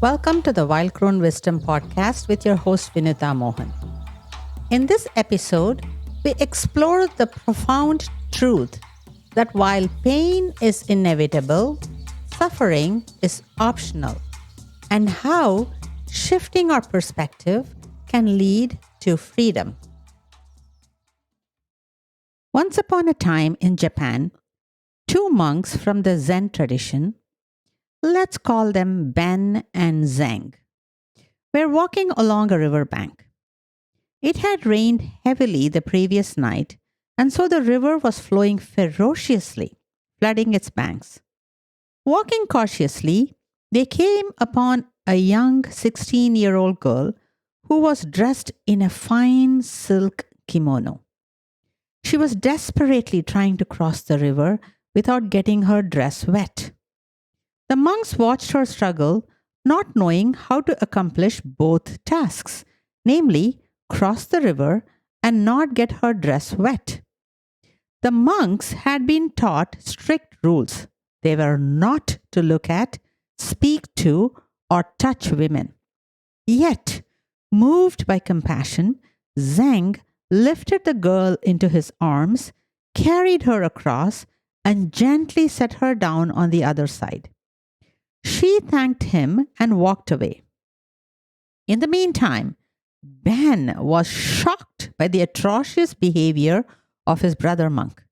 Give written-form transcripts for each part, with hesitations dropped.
Welcome to the Wild Crone Wisdom podcast with your host Vinutha Mohan. In this episode, we explore the profound truth that while pain is inevitable, suffering is optional, and how shifting our perspective can lead to freedom. Once upon a time in Japan, two monks from the Zen tradition, let's call them Ben and Zhang, were walking along a riverbank. It had rained heavily the previous night, and so the river was flowing ferociously, flooding its banks. Walking cautiously, they came upon a young 16-year-old girl who was dressed in a fine silk kimono. She was desperately trying to cross the river without getting her dress wet. The monks watched her struggle, not knowing how to accomplish both tasks, namely, cross the river and not get her dress wet. The monks had been taught strict rules. They were not to look at, speak to, or touch women. Yet, moved by compassion, Zhang lifted the girl into his arms, carried her across, and gently set her down on the other side. She thanked him and walked away. In the meantime, Ben was shocked by the atrocious behavior of his brother monk.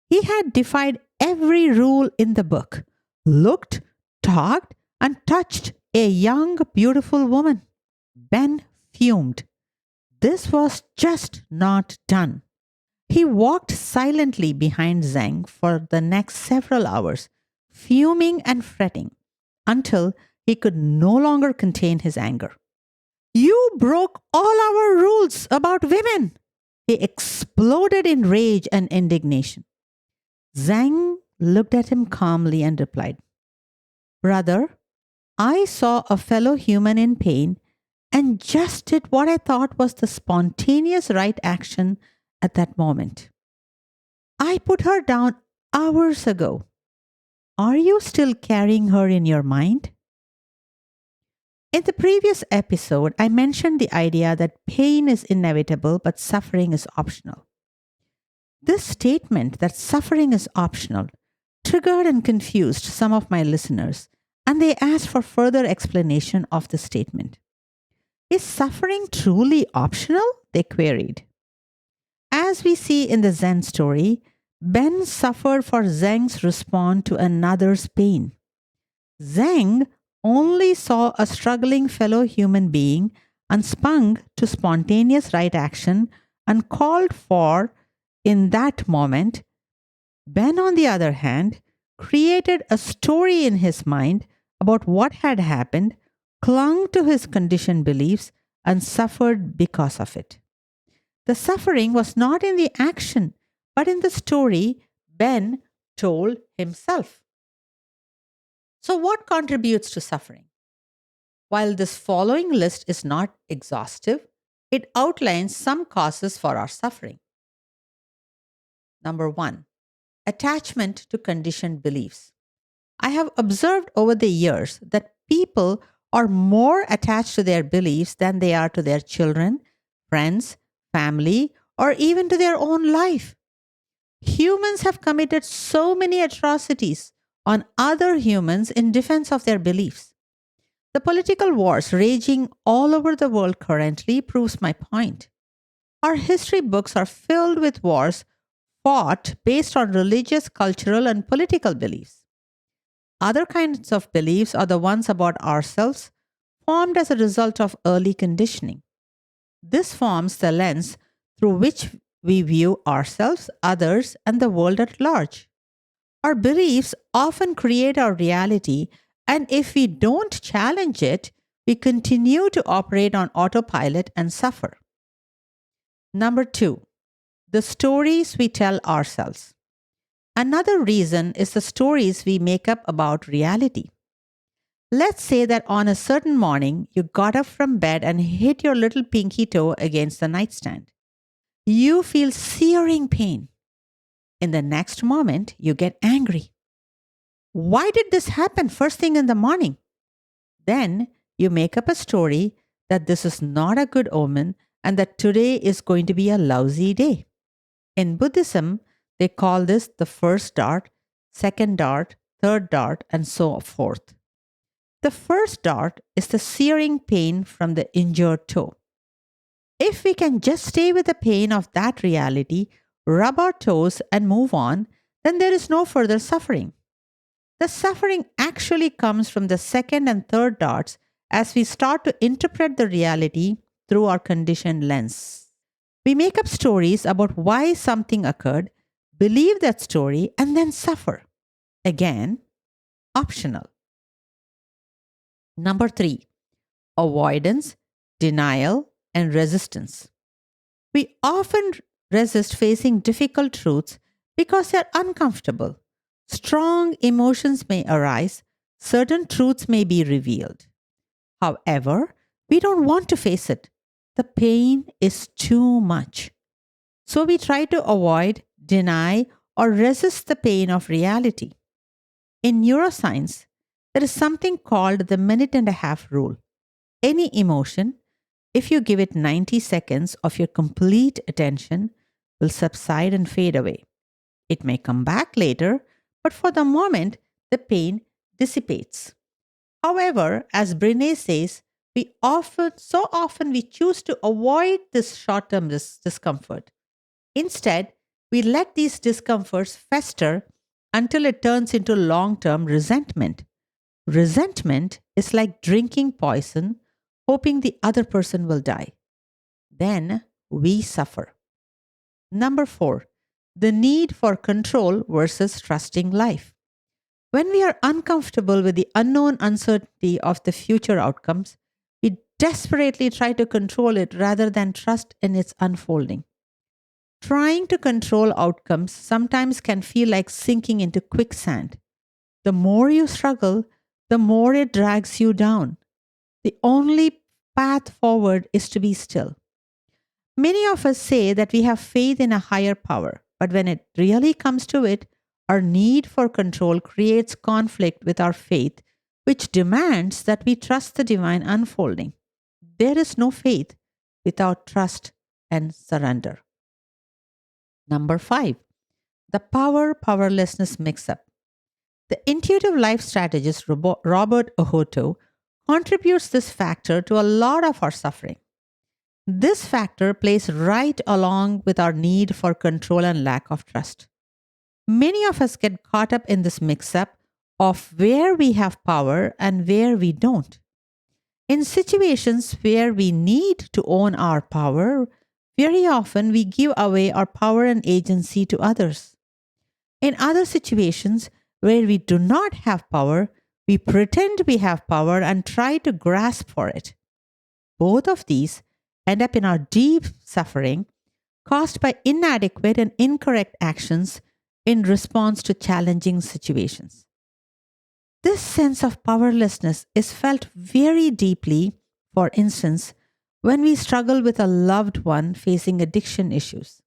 He had defied every rule in the book, looked, talked, and touched a young, beautiful woman. Ben fumed. This was just not done. He walked silently behind Zhang for the next several hours, fuming and fretting, until he could no longer contain his anger. You broke all our rules about women! He exploded in rage and indignation. Zhang looked at him calmly and replied, Brother, I saw a fellow human in pain and just did what I thought was the spontaneous right action at that moment. I put her down hours ago. Are you still carrying her in your mind? In the previous episode, I mentioned the idea that pain is inevitable but suffering is optional. This statement that suffering is optional triggered and confused some of my listeners, and they asked for further explanation of the statement. Is suffering truly optional? They queried. As we see in the Zen story, Ben suffered for Zhang's response to another's pain. Zhang only saw a struggling fellow human being and spun to spontaneous right action and called for in that moment. Ben, on the other hand, created a story in his mind about what had happened, clung to his conditioned beliefs, and suffered because of it. The suffering was not in the action, but in the story Ben told himself. So, what contributes to suffering? While this following list is not exhaustive, it outlines some causes for our suffering. Number 1, attachment to conditioned beliefs. I have observed over the years that people are more attached to their beliefs than they are to their children, friends, family, or even to their own life. Humans have committed so many atrocities on other humans in defense of their beliefs. The political wars raging all over the world currently proves my point. Our history books are filled with wars fought based on religious, cultural, and political beliefs. Other kinds of beliefs are the ones about ourselves formed as a result of early conditioning. This forms the lens through which we view ourselves, others, and the world at large. Our beliefs often create our reality, and if we don't challenge it, we continue to operate on autopilot and suffer. Number 2, the stories we tell ourselves. Another reason is the stories we make up about reality. Let's say that on a certain morning, you got up from bed and hit your little pinky toe against the nightstand. You feel searing pain. In the next moment, you get angry. Why did this happen first thing in the morning? Then You make up a story that this is not a good omen and that today is going to be a lousy day. In Buddhism, they call this the first dart, second dart, third dart, and so forth. The first dart is the searing pain from the injured toe. If we can just stay with the pain of that reality, rub our toes, and move on, then there is no further suffering. The suffering actually comes from the second and third darts as we start to interpret the reality through our conditioned lens. We make up stories about why something occurred, believe that story, and then suffer. Again, optional. Number 3, avoidance, denial, and resistance. We often resist facing difficult truths because they're uncomfortable. Strong emotions may arise, certain truths may be revealed. However, we don't want to face it. The pain is too much. So we try to avoid, deny, or resist the pain of reality. In neuroscience, there is something called the minute and a half rule. Any emotion, if you give it 90 seconds of your complete attention, will subside and fade away. It may come back later, but for the moment, the pain dissipates. However, as Brene says, so often we choose to avoid this short-term discomfort. Instead, we let these discomforts fester until it turns into long-term resentment. Resentment is like drinking poison, hoping the other person will die. Then we suffer. Number 4, the need for control versus trusting life. When we are uncomfortable with the unknown uncertainty of the future outcomes, we desperately try to control it rather than trust in its unfolding. Trying to control outcomes sometimes can feel like sinking into quicksand. The more you struggle, the more it drags you down. The only path forward is to be still. Many of us say that we have faith in a higher power, but when it really comes to it, our need for control creates conflict with our faith, which demands that we trust the divine unfolding. There is no faith without trust and surrender. Number 5, the powerlessness mix up. The intuitive life strategist Robert Ohoto contributes this factor to a lot of our suffering. This factor plays right along with our need for control and lack of trust. Many of us get caught up in this mix up of where we have power and where we don't. In situations where we need to own our power, very often we give away our power and agency to others. In other situations where we do not have power, we pretend we have power and try to grasp for it. Both of these end up in our deep suffering caused by inadequate and incorrect actions in response to challenging situations. This sense of powerlessness is felt very deeply, for instance, when we struggle with a loved one facing addiction issues.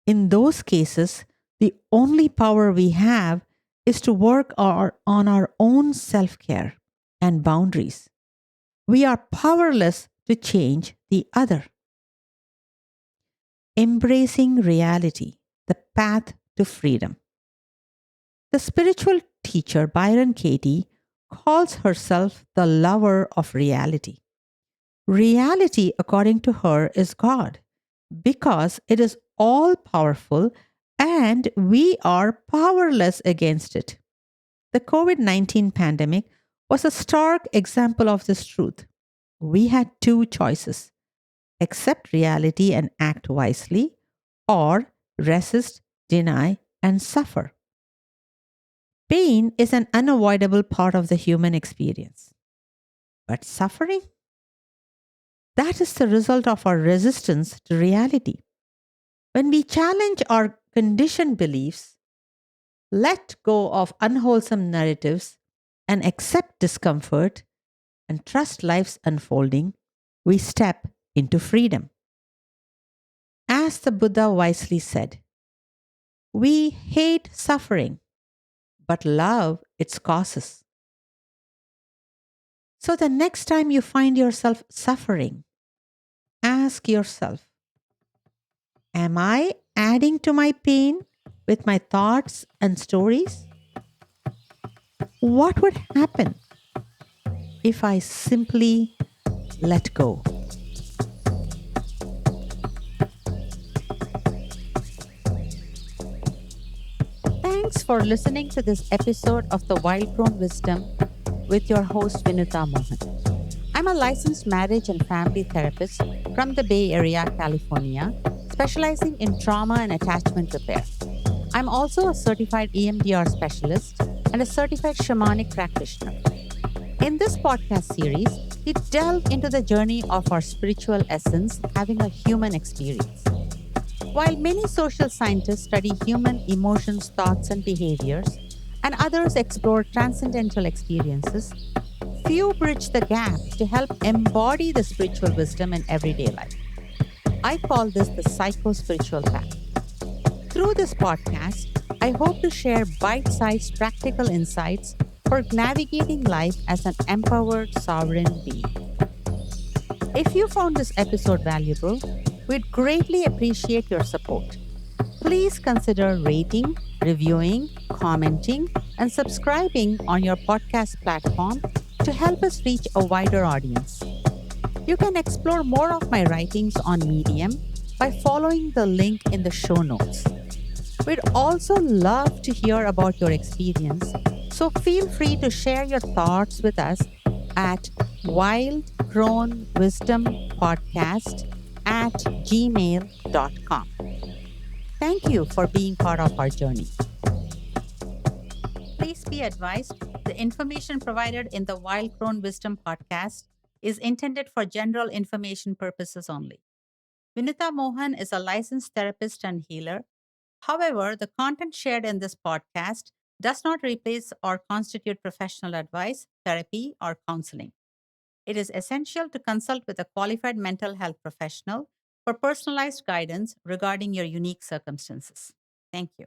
In those cases, the only power we have is to work on our own self-care and boundaries. We are powerless to change the other. Embracing reality, the path to freedom. The spiritual teacher Byron Katie calls herself the lover of reality. Reality, according to her, is God because it is all powerful and we are powerless against it. The COVID-19 pandemic was a stark example of this truth. We had two choices: accept reality and act wisely, or resist, deny, and suffer. Pain is an unavoidable part of the human experience. But suffering? That is the result of our resistance to reality. When we challenge our conditioned beliefs, let go of unwholesome narratives, and accept discomfort and trust life's unfolding, we step into freedom. As the Buddha wisely said, we hate suffering, but love its causes. So the next time you find yourself suffering, ask yourself, am I adding to my pain with my thoughts and stories? What would happen if I simply let go? Thanks for listening to this episode of the Wild Crone Wisdom with your host, Vinutha Mohan. I'm a licensed marriage and family therapist from the Bay Area, California, specializing in trauma and attachment repair. I'm also a certified EMDR specialist and a certified shamanic practitioner. In this podcast series, we delve into the journey of our spiritual essence having a human experience. While many social scientists study human emotions, thoughts, and behaviors, and others explore transcendental experiences, few bridge the gap to help embody the spiritual wisdom in everyday life. I call this the psycho spiritual path. Through this podcast, I hope to share bite sized practical insights for navigating life as an empowered sovereign being. If you found this episode valuable, we'd greatly appreciate your support. Please consider rating, reviewing, commenting, and subscribing on your podcast platform to help us reach a wider audience. You can explore more of my writings on Medium by following the link in the show notes. We'd also love to hear about your experience, so feel free to share your thoughts with us at Wild Crone Wisdom Podcast at gmail.com. Thank you for being part of our journey. Please be advised the information provided in the Wild Crone Wisdom podcast is intended for general information purposes only. Vinutha Mohan is a licensed therapist and healer. However, the content shared in this podcast does not replace or constitute professional advice, therapy, or counseling. It is essential to consult with a qualified mental health professional for personalized guidance regarding your unique circumstances. Thank you.